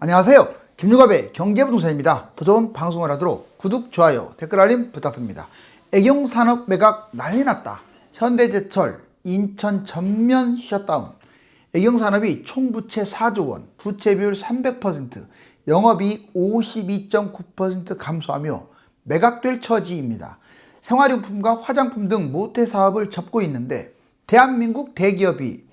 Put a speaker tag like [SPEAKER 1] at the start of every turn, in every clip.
[SPEAKER 1] 안녕하세요. 김유갑의 경제부동산입니다. 더 좋은 방송을 하도록 구독, 좋아요, 댓글 알림 부탁드립니다. 애경산업 매각 난리 났다. 현대제철 인천 전면 셧다운. 애경산업이 총부채 4조 원, 부채 비율 300%, 영업이익 52.9% 감소하며 매각될 처지입니다. 생활용품과 화장품 등 모태 사업을 접고 있는데 대한민국 대기업이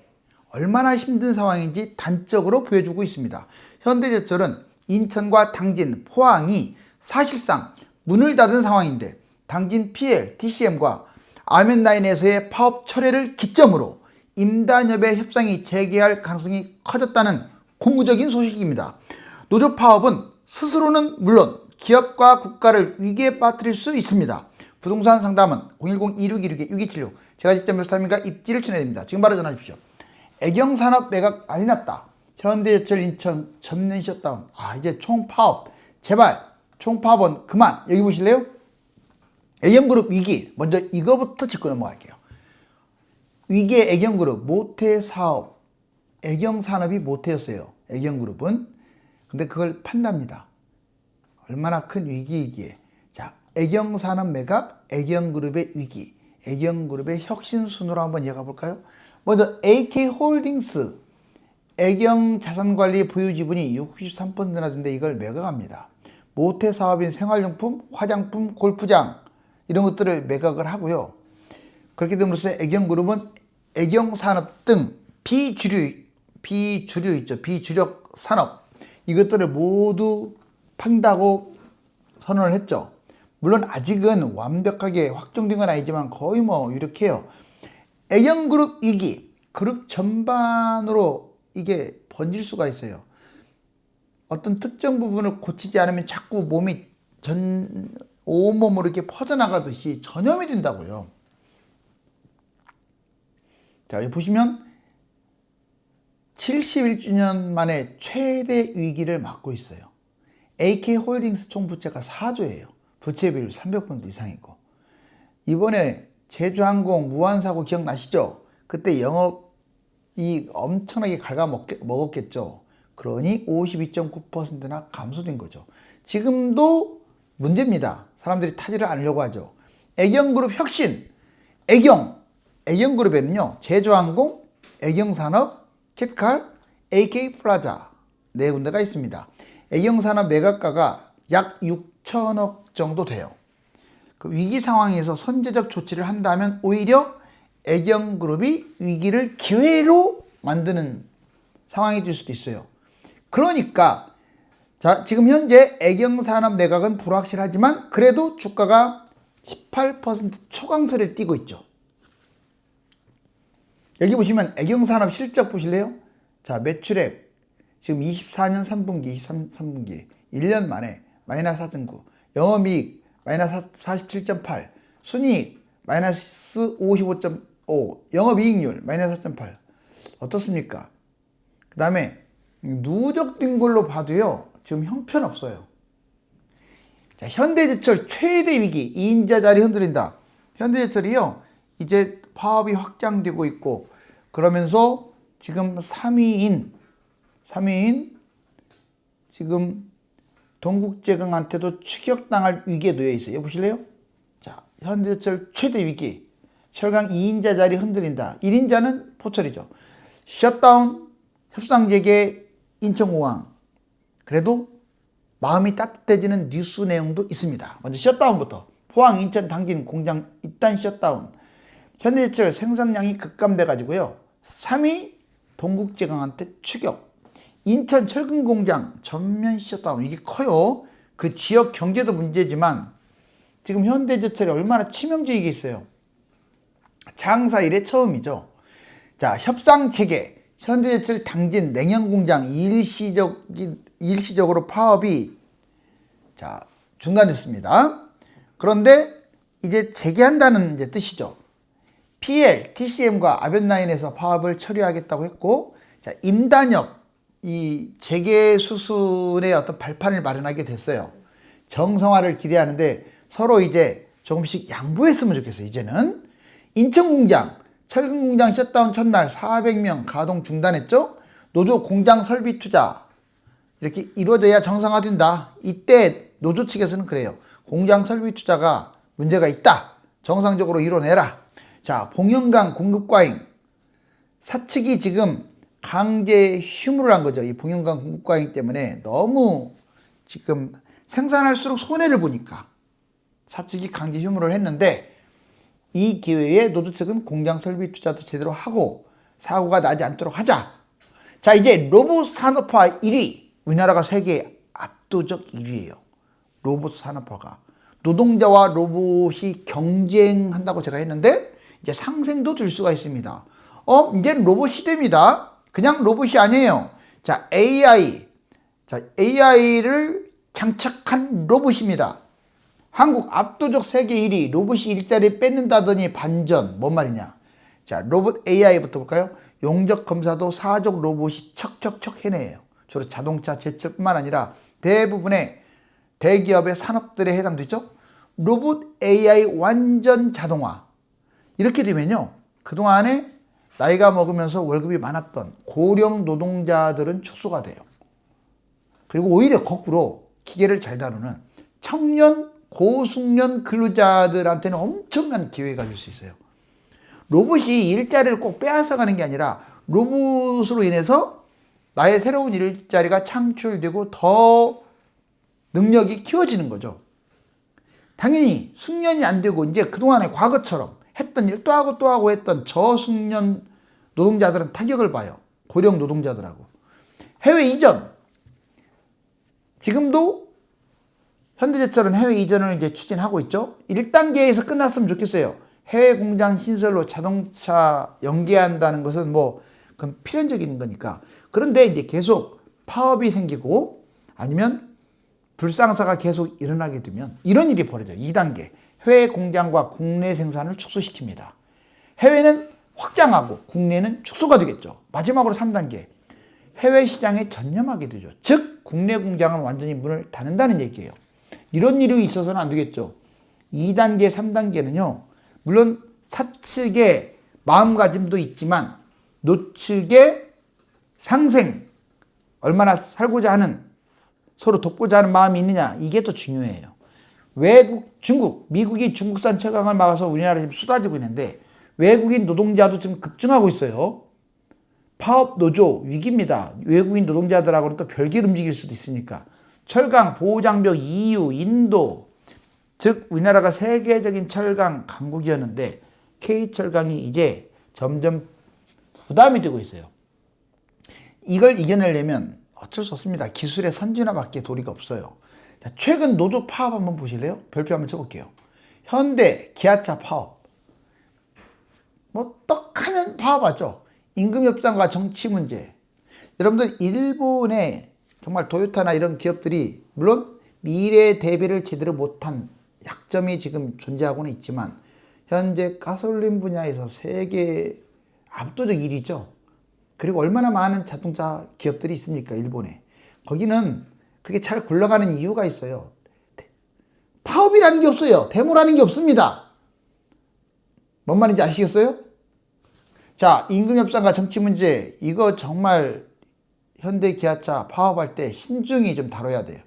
[SPEAKER 1] 얼마나 힘든 상황인지 단적으로 보여주고 있습니다. 현대제철은 인천과 당진, 포항이 사실상 문을 닫은 상황인데 당진 PL, TCM과 아멘라인에서의 파업 철회를 기점으로 임단협의 협상이 재개할 가능성이 커졌다는 고무적인 소식입니다. 노조 파업은 스스로는 물론 기업과 국가를 위기에 빠뜨릴 수 있습니다. 부동산 상담은 010-2616-6276 제가 직접 묘스타임과 입지를 전해드립니다. 지금 바로 전화 주십시오. 애경산업 매각 난리 났다. 현대제철 인천 전면 셧다운. 이제 총파업. 제발 총파업은 그만. 여기 보실래요? 애경그룹 위기. 먼저 이거부터 짚고 넘어갈게요. 위기의 애경그룹 모태사업. 애경산업이 모태였어요. 애경그룹은. 근데 그걸 판답니다. 얼마나 큰 위기이기에. 자, 애경산업 매각, 애경그룹의 위기, 애경그룹의 혁신순으로 한번 이어가 볼까요? 먼저 AK홀딩스 애경자산관리 보유지분이 63%나 된데 이걸 매각합니다. 모태사업인 생활용품, 화장품, 골프장 이런 것들을 매각을 하고요. 그렇게 됨으로써 애경그룹은 애경산업 등 비주류 있죠. 비주력 산업 이것들을 모두 판다고 선언을 했죠. 물론 아직은 완벽하게 확정된 건 아니지만 거의 유력해요. 애경그룹 위기, 그룹 전반으로 이게 번질 수가 있어요. 어떤 특정 부분을 고치지 않으면 자꾸 몸이 온몸으로 이렇게 퍼져나가듯이 전염이 된다고요. 자, 여기 보시면 71주년 만에 최대 위기를 맞고 있어요. AK홀딩스 총부채가 4조예요. 부채 비율 300% 이상이고. 이번에 제주항공 무한사고 기억나시죠? 그때 영업이익 엄청나게 갉아먹었겠죠. 그러니 52.9%나 감소된 거죠. 지금도 문제입니다. 사람들이 타지를 않으려고 하죠. 애경그룹 혁신, 애경그룹에는요. 제주항공, 애경산업, 캐피칼, AK플라자 네 군데가 있습니다. 애경산업 매각가가 약 6천억 정도 돼요. 그 위기 상황에서 선제적 조치를 한다면 오히려 애경그룹이 위기를 기회로 만드는 상황이 될 수도 있어요. 그러니까 자, 지금 현재 애경산업 매각은 불확실하지만 그래도 주가가 18% 초강세를 띠고 있죠. 여기 보시면 애경산업 실적 보실래요? 자, 매출액 지금 24년 3분기, 23분기 1년 만에 마이너스 4.9, 영업이익 마이너스 47.8, 순이익 마이너스 55.5, 영업이익률 마이너스 4.8. 어떻습니까? 그 다음에 누적된 걸로 봐도요, 지금 형편없어요. 자, 현대제철 최대 위기, 2인자 자리 흔들린다. 현대제철이요, 이제 파업이 확장되고 있고, 그러면서 지금 3위인 지금 동국제강한테도 추격당할 위기에 놓여 있어요. 보실래요? 자, 현대제철 최대 위기. 철강 2인자 자리 흔들린다. 1인자는 포철이죠. 셧다운, 협상 재개, 인천공항. 그래도 마음이 따뜻해지는 뉴스 내용도 있습니다. 먼저 셧다운부터. 포항, 인천, 당진 공장 일단 셧다운. 현대제철 생산량이 급감돼 가지고요. 3위 동국제강한테 추격. 인천 철근공장 전면 셧다운. 이게 커요. 그 지역 경제도 문제지만 지금 현대제철이 얼마나 치명적이겠어요. 장사 이래 처음이죠. 자, 협상 체계. 현대제철 당진 냉연공장 일시적으로 파업이 중단됐습니다. 그런데 이제 재개한다는 뜻이죠. PL, TCM과 아벤라인에서 파업을 처리하겠다고 했고, 자, 임단협 이 재개 수순의 어떤 발판을 마련하게 됐어요. 정상화를 기대하는데 서로 이제 조금씩 양보했으면 좋겠어요. 이제는 인천공장, 철근공장 셧다운 첫날 400명 가동 중단했죠. 노조 공장 설비 투자 이렇게 이루어져야 정상화된다. 이때 노조 측에서는 그래요. 공장 설비 투자가 문제가 있다. 정상적으로 이뤄내라. 자, 봉영강 공급 과잉. 사측이 지금 강제 휴무를 한 거죠. 이 봉영강 공급 과잉 때문에 너무 지금 생산할수록 손해를 보니까 사측이 강제 휴무를 했는데, 이 기회에 노조 측은 공장 설비 투자도 제대로 하고 사고가 나지 않도록 하자. 자, 이제 로봇 산업화 1위. 우리나라가 세계 압도적 1위예요. 로봇 산업화가. 노동자와 로봇이 경쟁한다고 제가 했는데 이제 상생도 될 수가 있습니다. 이제는 로봇 시대입니다. 그냥 로봇이 아니에요. 자, AI. 자, AI를 장착한 로봇입니다. 한국 압도적 세계 1위. 로봇이 일자리 뺏는다더니 반전. 뭔 말이냐. 자, 로봇 AI부터 볼까요? 용접 검사도 사족 로봇이 척척척 해내요. 주로 자동차, 제철뿐만 아니라 대부분의 대기업의 산업들에 해당되죠. 로봇 AI 완전 자동화. 이렇게 되면요, 그동안에 나이가 먹으면서 월급이 많았던 고령 노동자들은 축소가 돼요. 그리고 오히려 거꾸로 기계를 잘 다루는 청년, 고숙련 근로자들한테는 엄청난 기회가 될 수 있어요. 로봇이 일자리를 꼭 빼앗아가는 게 아니라 로봇으로 인해서 나의 새로운 일자리가 창출되고 더 능력이 키워지는 거죠. 당연히 숙련이 안 되고 이제 그동안의 과거처럼 했던 일 또 하고 또 하고 했던 저숙련 노동자들은 타격을 봐요. 고령 노동자들하고. 해외 이전. 지금도 현대제철은 해외 이전을 이제 추진하고 있죠. 1단계에서 끝났으면 좋겠어요. 해외 공장 신설로 자동차 연계한다는 것은 뭐 그건 필연적인 거니까. 그런데 이제 계속 파업이 생기고 아니면 불상사가 계속 일어나게 되면 이런 일이 벌어져요. 2단계. 해외 공장과 국내 생산을 축소시킵니다. 해외는 확장하고 국내는 축소가 되겠죠. 마지막으로 3단계. 해외 시장에 전념하게 되죠. 즉 국내 공장은 완전히 문을 닫는다는 얘기예요. 이런 일이 있어서는 안 되겠죠. 2단계, 3단계는요. 물론 사측의 마음가짐도 있지만 노측의 상생, 얼마나 살고자 하는, 서로 돕고자 하는 마음이 있느냐, 이게 더 중요해요. 외국, 중국, 미국이 중국산 철강을 막아서 우리나라에 지금 쏟아지고 있는데 외국인 노동자도 지금 급증하고 있어요. 파업 노조 위기입니다. 외국인 노동자들하고는 또 별개로 움직일 수도 있으니까. 철강, 보호장벽, EU, 인도, 즉 우리나라가 세계적인 철강 강국이었는데 K철강이 이제 점점 부담이 되고 있어요. 이걸 이겨내려면 어쩔 수 없습니다. 기술의 선진화밖에 도리가 없어요. 자, 최근 노조 파업 한번 보실래요? 별표 한번 쳐볼게요. 현대, 기아차 파업. 뭐 떡하면 파업하죠. 임금 협상과 정치 문제. 여러분들 일본의 정말 도요타나 이런 기업들이 물론 미래 대비를 제대로 못한 약점이 지금 존재하고는 있지만 현재 가솔린 분야에서 세계 압도적 1위죠. 그리고 얼마나 많은 자동차 기업들이 있습니까, 일본에. 거기는 그게 잘 굴러가는 이유가 있어요. 파업이라는 게 없어요. 데모라는 게 없습니다. 뭔 말인지 아시겠어요? 자, 임금 협상과 정치 문제, 이거 정말 현대 기아차 파업할 때 신중히 좀 다뤄야 돼요.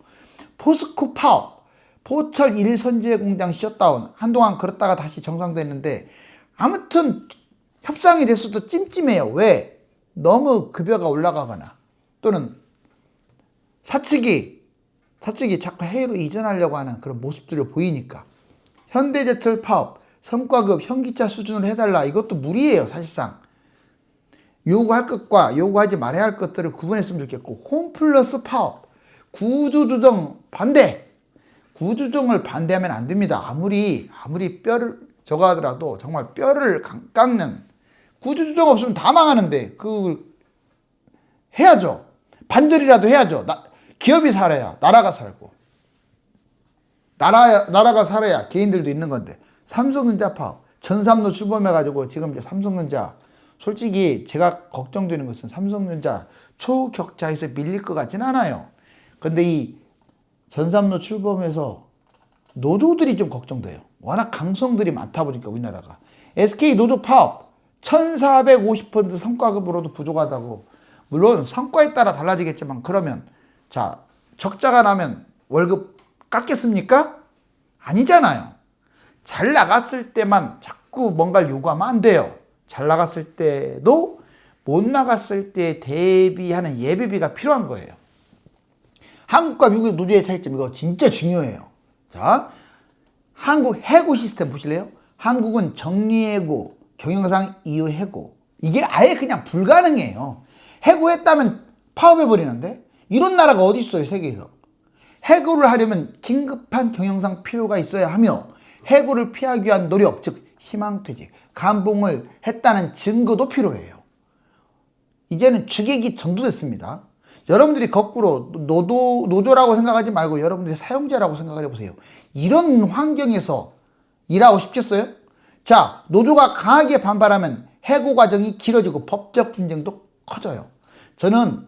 [SPEAKER 1] 포스코 파업, 포철 1선제 공장 셧다운, 한동안 그렇다가 다시 정상됐는데 아무튼 협상이 됐어도 찜찜해요. 왜? 너무 급여가 올라가거나 또는 사측이 자꾸 해외로 이전하려고 하는 그런 모습들을 보이니까. 현대제철 파업, 성과급 현기차 수준으로 해달라. 이것도 무리예요, 사실상. 요구할 것과 요구하지 말아야 할 것들을 구분했으면 좋겠고, 홈플러스 파업, 구조조정 반대. 구조조정을 반대하면 안 됩니다. 아무리 뼈를 저거 하더라도 정말 뼈를 깎는, 구조조정 없으면 다 망하는데 그걸 해야죠. 반절이라도 해야죠. 기업이 살아야 나라가 살고, 나라가 살아야 개인들도 있는 건데. 삼성전자 파업, 전삼로 출범해가지고 지금 이제 삼성전자, 솔직히 제가 걱정되는 것은 삼성전자 초격차에서 밀릴 것 같진 않아요. 근데 이 전삼로 출범해서 노조들이 좀 걱정돼요. 워낙 강성들이 많다 보니까 우리나라가. SK 노조 파업 1450% 성과급으로도 부족하다고. 물론 성과에 따라 달라지겠지만 그러면 자, 적자가 나면 월급 깎겠습니까? 아니잖아요. 잘 나갔을 때만 자꾸 뭔가를 요구하면 안 돼요. 잘 나갔을 때도 못 나갔을 때 대비하는 예비비가 필요한 거예요. 한국과 미국의 노조의 차이점, 이거 진짜 중요해요. 자, 한국 해고 시스템 보실래요? 한국은 정리해고, 경영상 이후 해고. 이게 아예 그냥 불가능해요. 해고했다면 파업해버리는데 이런 나라가 어디 있어요, 세계에서. 해고를 하려면 긴급한 경영상 필요가 있어야 하며 해고를 피하기 위한 노력, 즉 희망퇴직, 감봉을 했다는 증거도 필요해요. 이제는 주객이 전도됐습니다. 여러분들이 거꾸로 노조라고 생각하지 말고 여러분들이 사용자라고 생각을 해보세요. 이런 환경에서 일하고 싶겠어요? 자, 노조가 강하게 반발하면 해고 과정이 길어지고 법적 분쟁도 커져요. 저는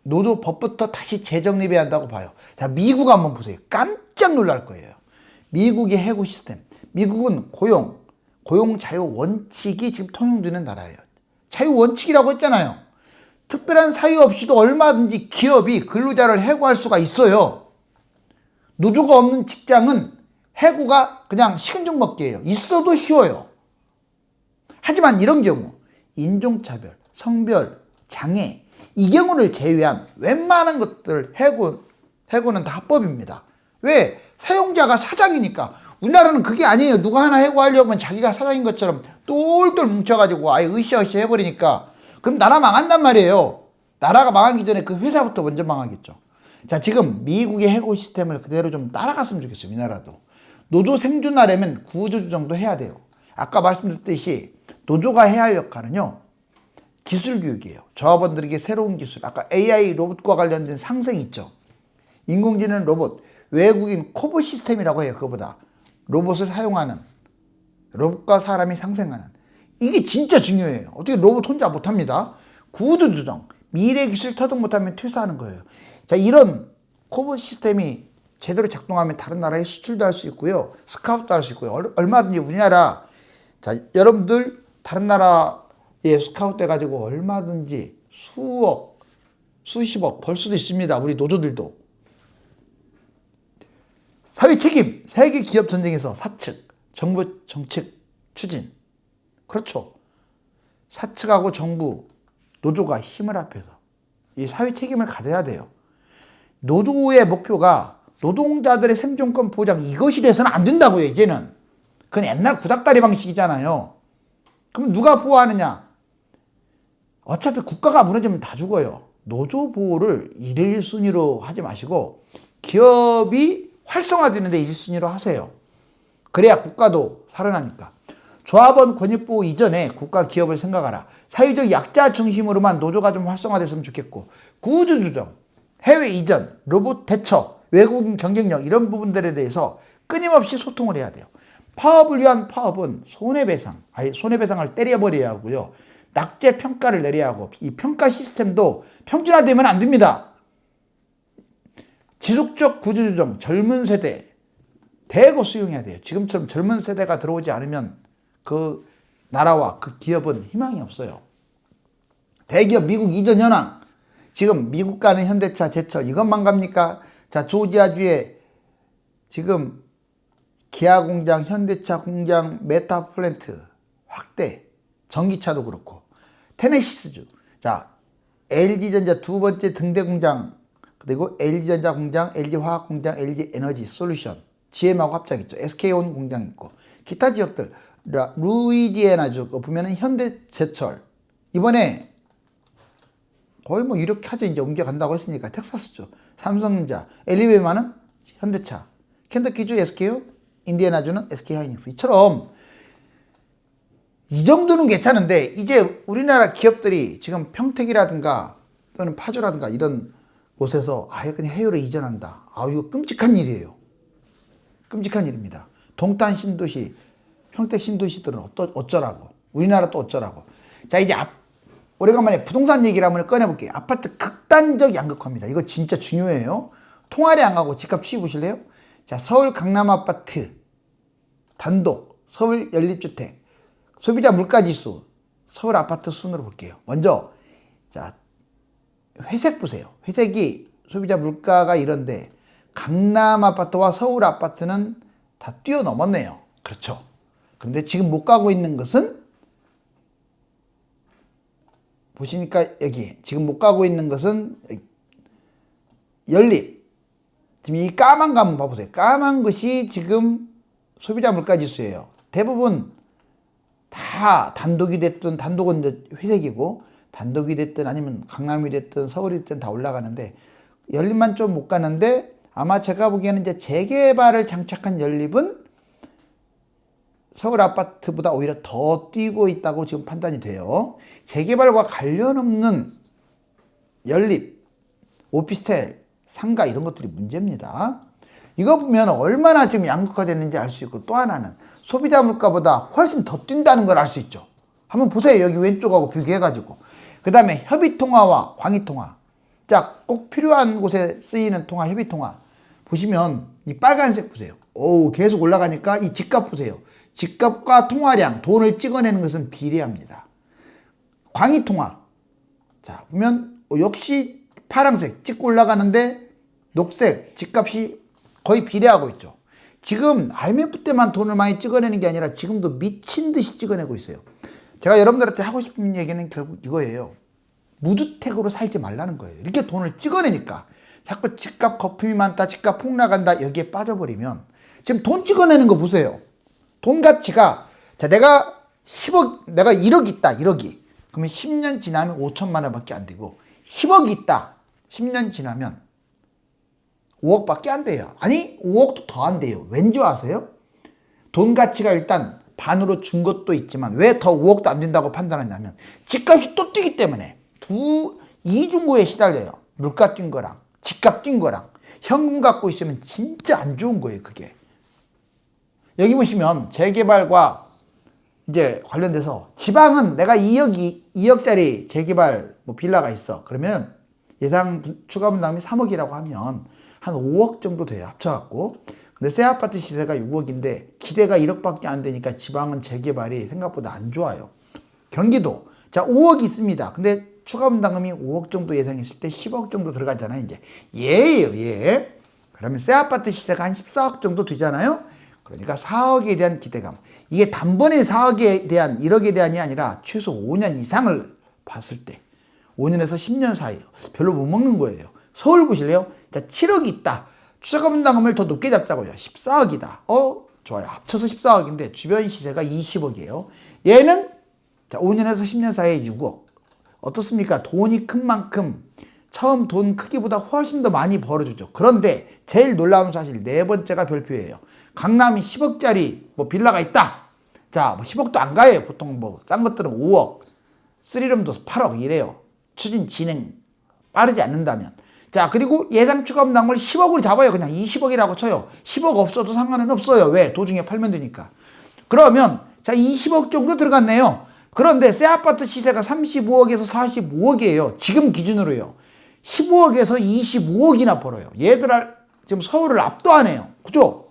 [SPEAKER 1] 노조법부터 다시 재정립해야 한다고 봐요. 자, 미국 한번 보세요. 깜짝 놀랄 거예요. 미국의 해고 시스템. 미국은 고용 자유 원칙이 지금 통용되는 나라예요. 자유 원칙이라고 했잖아요. 특별한 사유 없이도 얼마든지 기업이 근로자를 해고할 수가 있어요. 노조가 없는 직장은 해고가 그냥 식은 죽 먹기예요. 있어도 쉬워요. 하지만 이런 경우 인종차별, 성별, 장애 이 경우를 제외한 웬만한 것들 해고는 다 합법입니다. 왜? 사용자가 사장이니까. 우리나라는 그게 아니에요. 누가 하나 해고하려면 자기가 사장인 것처럼 똘똘 뭉쳐가지고 아예 으쌰으쌰 해버리니까 그럼 나라 망한단 말이에요. 나라가 망하기 전에 그 회사부터 먼저 망하겠죠. 자, 지금 미국의 해고 시스템을 그대로 좀 따라갔으면 좋겠어요. 우리나라도. 노조 생존하려면 구조조 정도 해야 돼요. 아까 말씀드렸듯이 노조가 해야 할 역할은요. 기술 교육이에요. 조합원들에게 새로운 기술. 아까 AI 로봇과 관련된 상생이 있죠. 인공지능 로봇. 외국인 코보 시스템이라고 해요. 그거보다. 로봇을 사용하는. 로봇과 사람이 상생하는. 이게 진짜 중요해요. 어떻게 로봇 혼자 못합니다. 구조조정. 미래 기술 터득 못하면 퇴사하는 거예요. 자, 이런 코보 시스템이 제대로 작동하면 다른 나라에 수출도 할 수 있고요. 스카우트도 할 수 있고요. 얼마든지 우리나라, 자, 여러분들 다른 나라에 스카우트 해가지고 얼마든지 수억, 수십억 벌 수도 있습니다. 우리 노조들도. 사회 책임, 세계 기업 전쟁에서 사측, 정부 정책 추진. 그렇죠. 사측하고 정부, 노조가 힘을 합해서 이 사회 책임을 가져야 돼요. 노조의 목표가 노동자들의 생존권 보장 이것이 돼서는 안 된다고요. 이제는. 그건 옛날 구닥다리 방식이잖아요. 그럼 누가 보호하느냐? 어차피 국가가 무너지면 다 죽어요. 노조 보호를 1순위로 하지 마시고 기업이 활성화되는데 1순위로 하세요. 그래야 국가도 살아나니까. 조합원 권익보호 이전에 국가 기업을 생각하라. 사회적 약자 중심으로만 노조가 좀 활성화됐으면 좋겠고 구조조정, 해외 이전, 로봇 대처, 외국인 경쟁력 이런 부분들에 대해서 끊임없이 소통을 해야 돼요. 파업을 위한 파업은 손해배상, 아예 손해배상을 때려버려야 하고요. 낙제 평가를 내려야 하고 이 평가 시스템도 평준화되면 안 됩니다. 지속적 구조조정, 젊은 세대 대거 수용해야 돼요. 지금처럼 젊은 세대가 들어오지 않으면 그 나라와 그 기업은 희망이 없어요. 대기업 미국 이전 현황. 지금 미국 가는 현대차, 제철 이것만 갑니까? 자, 조지아주에 지금 기아 공장, 현대차 공장, 메타 플랜트 확대. 전기차도 그렇고. 테네시스주. 자, LG전자 두 번째 등대 공장, 그리고 LG전자 공장, LG화학 공장, LG에너지 솔루션. GM하고 합작했죠. SK온 공장 있고. 기타 지역들. 루이지애나주 보면은 현대제철. 이번에 거의 뭐 이렇게 하죠. 이제 옮겨간다고 했으니까. 텍사스주. 삼성전자. 엘리베이마는 현대차. 켄터키주 SK온, 인디애나주는 SK하이닉스. 이처럼 이 정도는 괜찮은데 이제 우리나라 기업들이 지금 평택이라든가 또는 파주라든가 이런 곳에서 아예 그냥 해외로 이전한다. 아, 이거 끔찍한 일이에요. 끔찍한 일입니다. 동탄 신도시, 평택 신도시들은 어쩌라고. 우리나라 또 어쩌라고. 자, 이제 오래간만에 부동산 얘기를 한번 꺼내볼게요. 아파트 극단적 양극화입니다. 이거 진짜 중요해요. 통화리 안 가고 집값 추이 보실래요? 자, 서울 강남 아파트 단독, 서울 연립주택, 소비자 물가지수, 서울 아파트 순으로 볼게요. 먼저, 자, 회색 보세요. 회색이 소비자 물가가 이런데 강남 아파트와 서울 아파트는 다 뛰어넘었네요. 그렇죠. 그런데 지금 못 가고 있는 것은 보시니까 여기 지금 못 가고 있는 것은 연립. 지금 이 까만 거 한번 봐보세요. 까만 것이 지금 소비자 물가 지수예요. 대부분 다 단독이 됐든 단독은 이제 회색이고 단독이 됐든 아니면 강남이 됐든 서울이 됐든 다 올라가는데 연립만 좀 못 가는데 아마 제가 보기에는 이제 재개발을 장착한 연립은 서울 아파트보다 오히려 더 뛰고 있다고 지금 판단이 돼요. 재개발과 관련 없는 연립, 오피스텔, 상가 이런 것들이 문제입니다. 이거 보면 얼마나 지금 양극화됐는지 알 수 있고 또 하나는 소비자 물가보다 훨씬 더 뛴다는 걸 알 수 있죠. 한번 보세요. 여기 왼쪽하고 비교해가지고. 그 다음에 협의통화와 광의통화. 자, 꼭 필요한 곳에 쓰이는 통화, 협의통화. 보시면 이 빨간색 보세요. 오, 계속 올라가니까 이 집값 보세요. 집값과 통화량, 돈을 찍어내는 것은 비례합니다. 광의통화. 자, 보면 역시 파란색 찍고 올라가는데 녹색 집값이 거의 비례하고 있죠. 지금 IMF 때만 돈을 많이 찍어내는 게 아니라 지금도 미친 듯이 찍어내고 있어요. 제가 여러분들한테 하고 싶은 얘기는 결국 이거예요. 무주택으로 살지 말라는 거예요. 이렇게 돈을 찍어내니까 자꾸 집값 거품이 많다, 집값 폭락한다 여기에 빠져버리면 지금 돈 찍어내는 거 보세요. 돈 가치가 자 내가 10억, 내가 1억 있다, 1억이. 그러면 10년 지나면 5천만 원밖에 안 되고 10억이 있다. 10년 지나면 5억밖에 안 돼요. 아니 5억도 더 안 돼요. 왠지 아세요? 돈 가치가 일단 반으로 준 것도 있지만 왜 더 5억도 안 된다고 판단하냐면 집값이 또 뛰기 때문에 이중고에 시달려요. 물가 뛴 거랑 집값 뛴 거랑 현금 갖고 있으면 진짜 안 좋은 거예요. 그게. 여기 보시면 재개발과 이제 관련돼서 지방은 내가 2억짜리 재개발 뭐 빌라가 있어. 그러면 예상 추가 분담이 3억이라고 하면 한 5억 정도 돼요. 합쳐갖고. 근데 새 아파트 시세가 6억인데 기대가 1억밖에 안 되니까 지방은 재개발이 생각보다 안 좋아요. 경기도. 자, 5억이 있습니다. 근데 추가 분담금이 5억 정도 예상했을 때 10억 정도 들어가잖아요. 이제 얘예요, 얘. 그러면 새 아파트 시세가 한 14억 정도 되잖아요. 그러니까 4억에 대한 기대감. 이게 단번에 4억에 대한 1억에 대한이 아니라 최소 5년 이상을 봤을 때 5년에서 10년 사이에요. 별로 못 먹는 거예요. 서울 보실래요? 자, 7억이 있다. 추가 분담금을 더 높게 잡자고요. 14억이다. 좋아요. 합쳐서 14억인데 주변 시세가 20억이에요. 얘는 자, 5년에서 10년 사이에 6억. 어떻습니까? 돈이 큰 만큼 처음 돈 크기보다 훨씬 더 많이 벌어주죠. 그런데 제일 놀라운 사실 네 번째가 별표예요. 강남이 10억짜리 뭐 빌라가 있다. 자, 뭐 10억도 안 가요. 보통 뭐 싼 것들은 5억, 3룸도 8억 이래요. 추진 진행 빠르지 않는다면. 자, 그리고 예상 추가 분담금을 10억으로 잡아요. 그냥 20억이라고 쳐요. 10억 없어도 상관은 없어요. 왜? 도중에 팔면 되니까. 그러면 자, 20억 정도 들어갔네요. 그런데 새 아파트 시세가 35억에서 45억이에요. 지금 기준으로요. 15억에서 25억이나 벌어요. 얘들 지금 서울을 압도하네요. 그죠?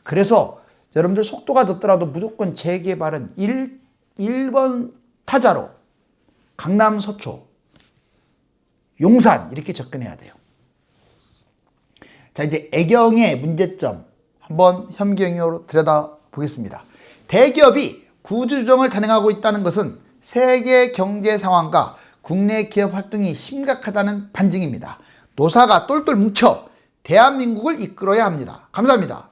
[SPEAKER 1] 그래서 여러분들 속도가 늦더라도 무조건 재개발은 1번 타자로 강남 서초, 용산 이렇게 접근해야 돼요. 자, 이제 애경의 문제점 한번 현경으로 들여다보겠습니다. 대기업이 구조조정을 단행하고 있다는 것은 세계 경제 상황과 국내 기업 활동이 심각하다는 반증입니다. 노사가 똘똘 뭉쳐 대한민국을 이끌어야 합니다. 감사합니다.